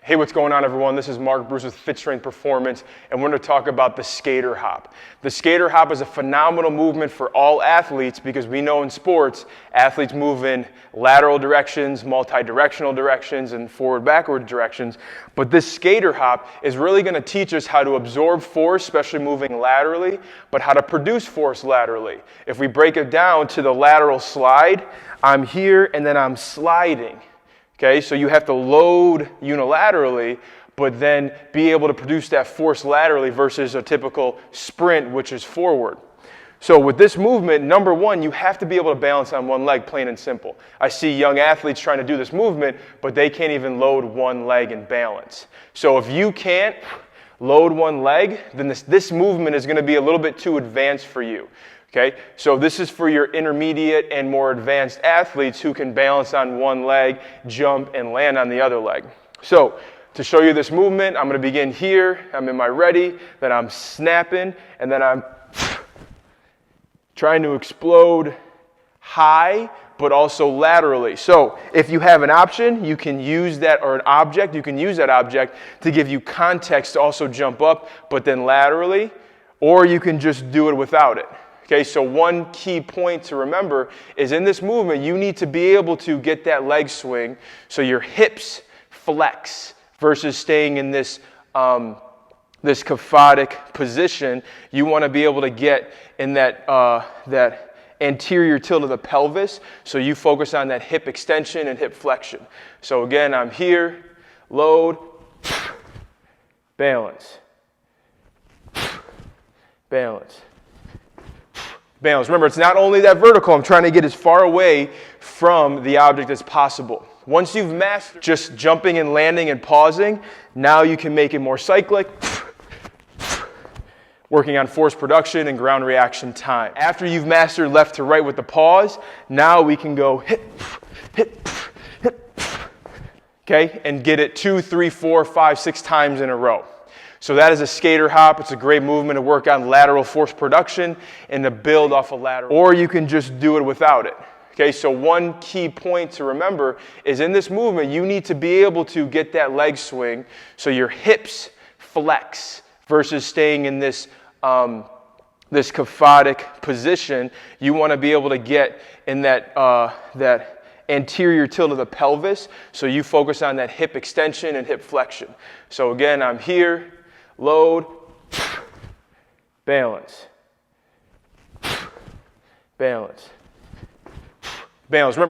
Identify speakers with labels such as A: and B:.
A: Hey, what's going on, everyone? This is Mark Bruce with Fit Strength Performance, and we're going to talk about the skater hop. The skater hop is a phenomenal movement for all athletes because we know in sports, athletes move in lateral directions, multi-directional directions, and forward-backward directions. But this skater hop is really going to teach us how to absorb force, especially moving laterally, but how to produce force laterally. If we break it down to the lateral slide, I'm here and then I'm sliding. Okay, so you have to load unilaterally, but then be able to produce that force laterally versus a typical sprint, which is forward. So with this movement, number one, you have to be able to balance on one leg, plain and simple. I see young athletes trying to do this movement, but they can't even load one leg and balance. So if you can't load one leg, then this movement is going to be a little bit too advanced for you. Okay, so this is for your intermediate and more advanced athletes who can balance on one leg, jump, and land on the other leg. So to show you this movement, I'm going to begin here. I'm in my ready, then I'm snapping, and then I'm trying to explode high, but also laterally. So if you have an option, you can use that, or an object, you can use that object to give you context to also jump up, but then laterally, or you can just do it without it. Okay, so one key point to remember is in this movement, you need to be able to get that leg swing so your hips flex versus staying in this kyphotic position. You want to be able to get in that anterior tilt of the pelvis, so you focus on that hip extension and hip flexion. So again, I'm here, load, balance, balance. Balance. Remember, it's not only that vertical. I'm trying to get as far away from the object as possible. Once you've mastered just jumping and landing and pausing, now you can make it more cyclic, working on force production and ground reaction time. After you've mastered left to right with the pause, now we can go hit, hit, hit, okay, and get it 2, 3, 4, 5, 6 times in a row. So that is a skater hop. It's a great movement to work on lateral force production and to build off a lateral. Or you can just do it without it. Okay, so one key point to remember is in this movement, you need to be able to get that leg swing so your hips flex versus staying in this kyphotic position. You want to be able to get in that anterior tilt of the pelvis, so you focus on that hip extension and hip flexion. So again, I'm here, load, balance, balance, balance. Remember,